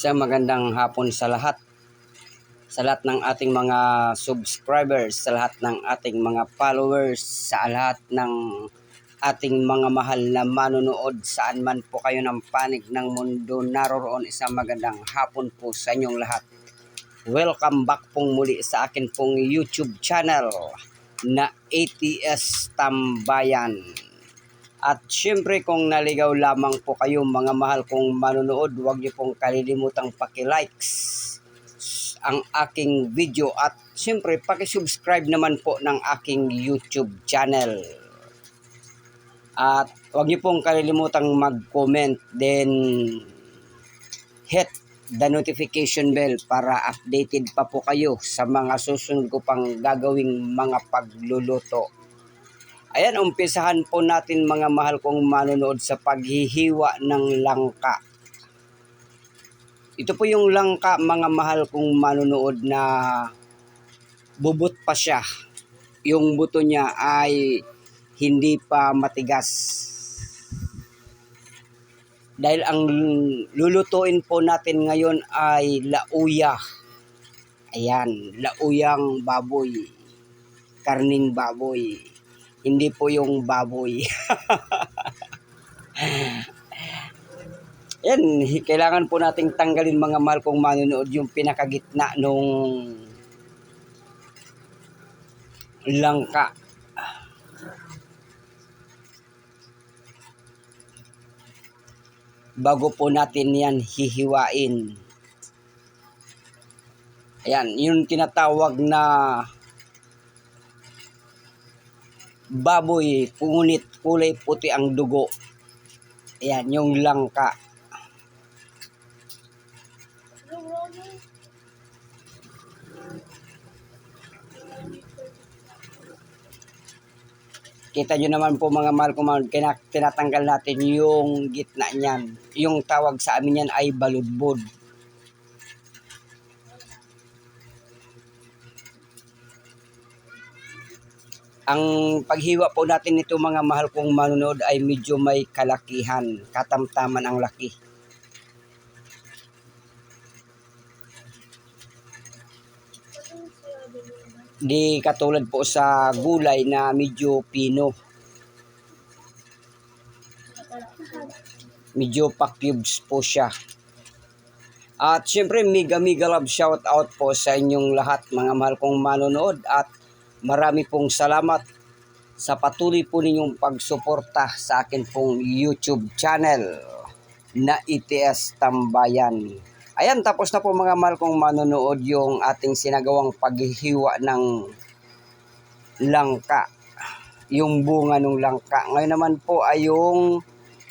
Isang magandang hapon sa lahat. Sa lahat ng ating mga subscribers, sa lahat ng ating mga followers, sa lahat ng ating mga mahal na manonood saan man po kayo ng panig ng mundo naroroon. Isang magandang hapon po sa inyong lahat. Welcome back pong muli sa akin pong YouTube channel na ATS Tambayan. At syempre kung naligaw lamang po kayo mga mahal kong manonood, huwag niyo pong kalilimutang paki-likes ang aking video at syempre paki-subscribe naman po ng aking YouTube channel. At huwag niyo pong kalilimutang mag-comment, then hit the notification bell para updated pa po kayo sa mga susunod ko pang gagawing mga pagluluto. Ayan, umpisahan po natin mga mahal kong manonood sa paghihiwa ng langka. Ito po yung langka mga mahal kong manonood na bubot pa siya. Yung buto niya ay hindi pa matigas. Dahil ang lulutuin po natin ngayon ay lauya. Ayan, lauyang baboy. Karning baboy. Hindi po yung baboy. Yan, kailangan po nating tanggalin mga mahal kong manonood yung pinakagitna nung langka. Bago po natin yan hihiwain. Ayan, yung tinatawag na baboy, ngunit kulay puti ang dugo. Ayan, yung langka. Kita nyo naman po mga mahal ko, tinatanggal natin yung gitna niyan. Yung tawag sa amin yan ay baludbod. Ang paghiwa po natin nito mga mahal kong manonood ay medyo may kalakihan, katamtaman ang laki. Di katulad po sa gulay na medyo pino. Medyo pa-cubes po siya. At syempre mega love shout out po sa inyong lahat mga mahal kong manonood at marami pong salamat sa patuloy po ninyong pagsuporta sa akin pong YouTube channel na ATS Tambayan. Ayan, tapos na po mga mahal kong manonood yung ating sinagawang paghihiwa ng langka. Yung bunga ng langka. Ngayon naman po ay yung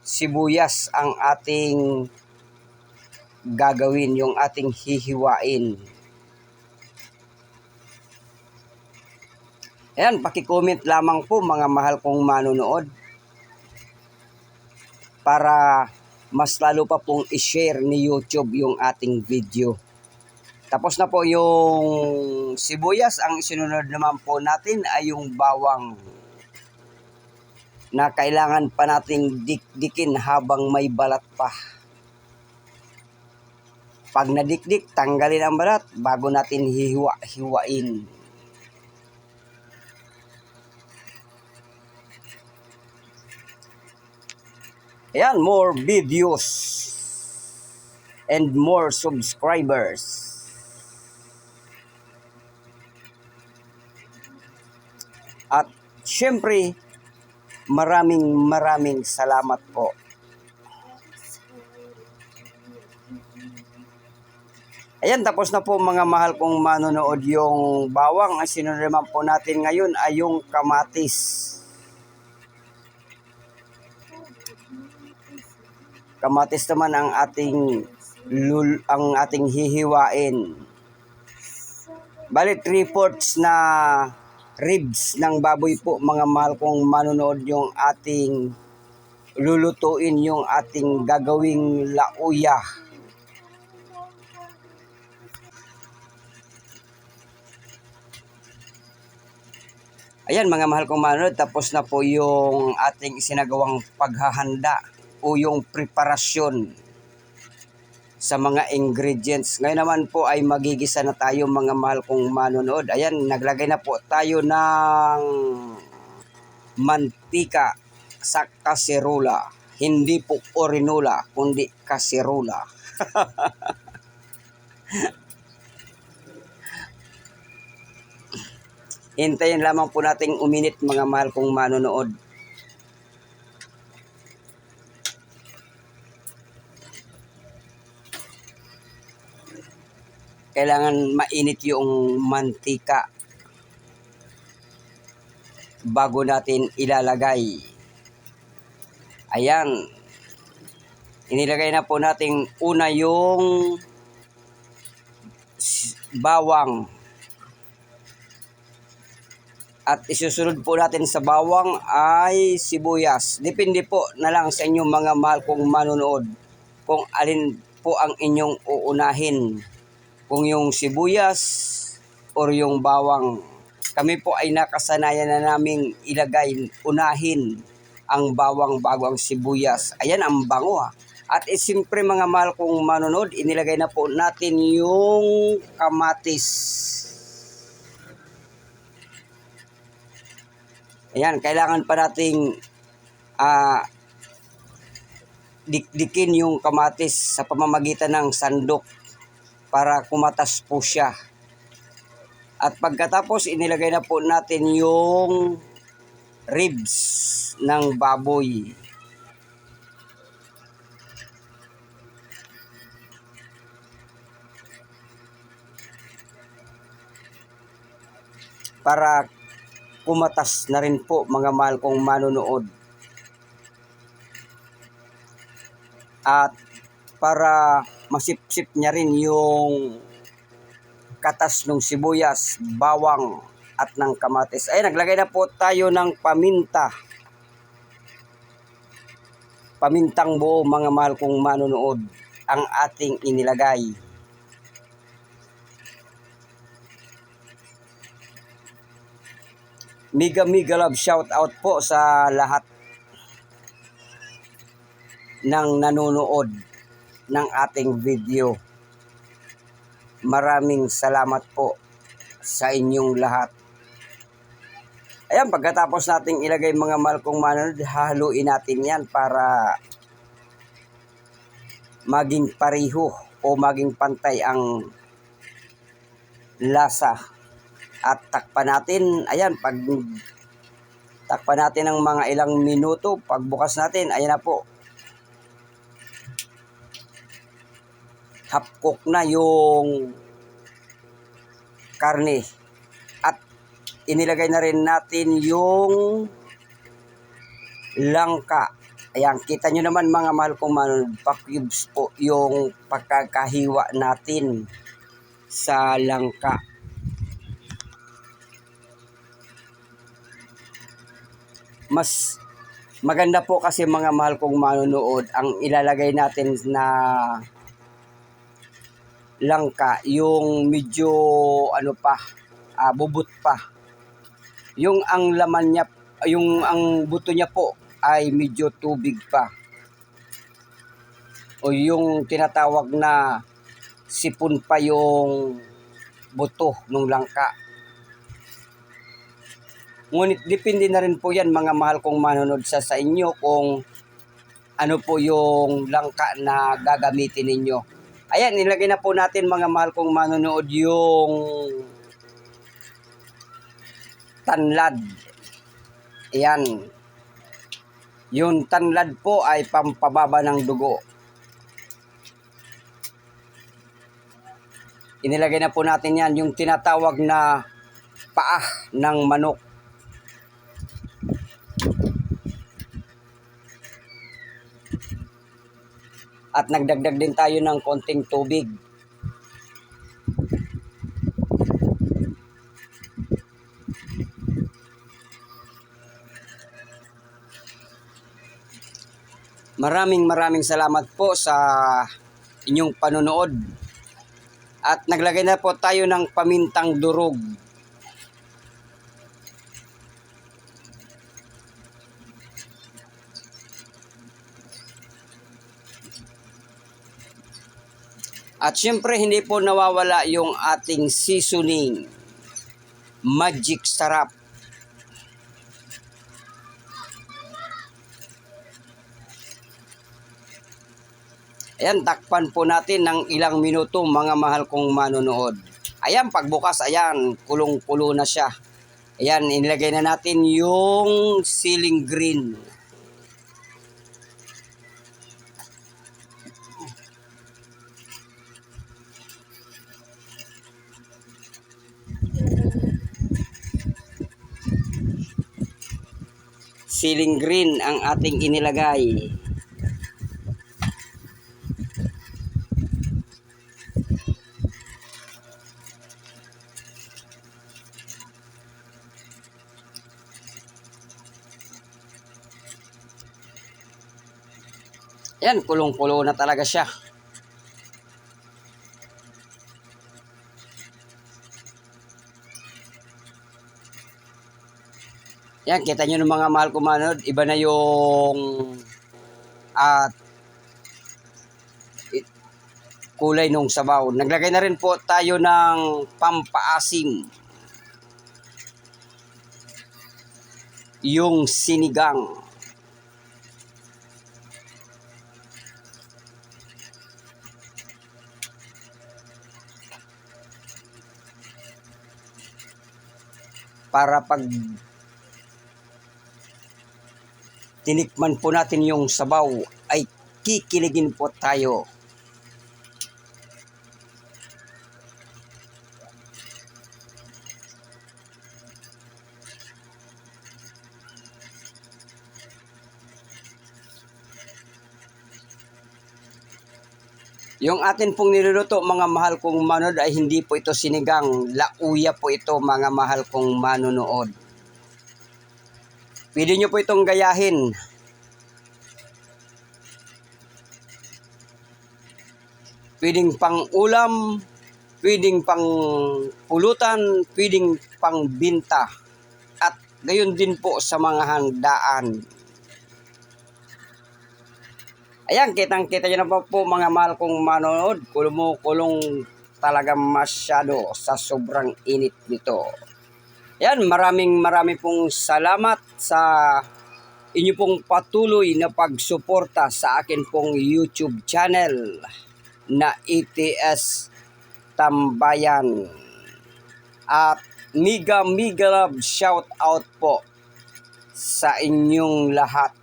sibuyas ang ating gagawin, yung ating hihiwain. Ayan, paki-comment lamang po mga mahal kong manonood para mas lalo pa pong i-share ni YouTube yung ating video. Tapos na po yung sibuyas. Ang isinunod naman po natin ay yung bawang na kailangan pa nating dikdikin habang may balat pa. Pag nadikdik, tanggalin ang balat bago natin hiwain. Ayan, more videos and more subscribers. At syempre, maraming salamat po. Ayan, tapos na po mga mahal kong manonood yung bawang. Ang sinunod naman po natin ngayon ay yung kamatis. Kamatis naman ang ating hihiwain. Bali 3/4 na ribs ng baboy po mga mahal kong manonood yung ating lulutuin, yung ating gagawing lauya. Ayan mga mahal kong manonood, tapos na po yung ating isinagawang paghahanda o yung preparasyon sa mga ingredients. Ngayon naman po ay magigisa na tayo mga mahal kong manonood. Ayan, naglagay na po tayo ng mantika sa kaserola. Hindi po orinola, kundi kaserola. Hintayin lamang po nating uminit mga mahal kong manonood. Kailangan mainit yung mantika bago natin ilalagay. Ayan. Inilagay na po natin una yung bawang. At isusunod po natin sa bawang ay sibuyas. Depende po na lang sa inyong mga mahal kong manonood kung alin po ang inyong uunahin. Kung yung sibuyas or yung bawang. Kami po ay nakasanayan na naming ilagay, unahin ang bawang bago ang sibuyas. Ayan, ang bango ha. At siyempre mga mahal kong manonood, inilagay na po natin yung kamatis. Ayan, kailangan pa nating dikdikin yung kamatis sa pamamagitan ng sandok para kumatas po siya. At pagkatapos, inilagay na po natin yung ribs ng baboy. Para kumatas na rin po mga mahal kong manonood. At para masipsip niya rin yung katas ng sibuyas, bawang at ng kamatis. Ay, naglagay na po tayo ng paminta. Pamintang buo mga mahal kong manonood ang ating inilagay. Mega love shout out po sa lahat ng nanonood ng ating video. Maraming salamat po sa inyong lahat. Ayan, pagkatapos nating ilagay mga mahal kong manonood, haluin natin yan para maging pariho o maging pantay ang lasa. At takpan natin, ayan, pag takpan natin ng mga ilang minuto, pagbukas natin, ayan na po. Half cook na yung karne. At inilagay na rin natin yung langka. Ayan, kita nyo naman mga mahal kong manonood, pa-cubes po yung pagkakahiwa natin sa langka. Mas maganda po kasi mga mahal kong manonood, ang ilalagay natin na langka, yung medyo bubot pa. Yung ang laman niya, yung ang buto niya po ay medyo tubig pa. O yung tinatawag na sipon pa yung buto ng langka. Ngunit depende na rin po yan mga mahal kong manonood sa inyo kung ano po yung langka na gagamitin ninyo. Ayan, nilagay na po natin mga mahal kong manonood yung tanlad. Ayan. Yung tanlad po ay pampababa ng dugo. Inilagay na po natin yan, yung tinatawag na paa ng manok. At nagdagdag din tayo ng konting tubig. Maraming salamat po sa inyong panonood. At naglagay na po tayo ng pamintang durog. At syempre hindi po nawawala yung ating seasoning. Magic sarap. Ayan, takpan po natin ng ilang minuto mga mahal kong manonood. Ayan, pagbukas, ayan, kulong-kulo na siya. Ayan, inilagay na natin yung ceiling green. Ceiling green ang ating inilagay. Yan, kulong-kulo na talaga siya. Yan, kita nyo ng mga mahal ko manood, iba na yung kulay nung sabaw. Naglagay na rin po tayo ng pampaasim. Yung sinigang. Para pag tinikman po natin yung sabaw, ay kikiligin po tayo. Yung atin pong niluluto mga mahal kong manonood ay hindi po ito sinigang. Lauya po ito mga mahal kong manonood. Pwede nyo po itong gayahin. Pwedeng pang ulam, pwedeng pang pulutan, pwedeng pang binta. At gayon din po sa mga handaan. Ayan, kitang-kita nyo na po mga mahal kong manonood. Kulong talaga masyado sa sobrang init nito. Ayan, maraming pong salamat sa inyo pong patuloy na pagsuporta sa akin pong YouTube channel na ETS Tambayan. At mega love shout out po sa inyong lahat.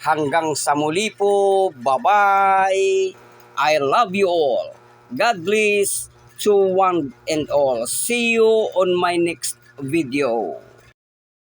Hanggang sa muli po. Bye-bye. I love you all. God bless to one and all. See you on my next video.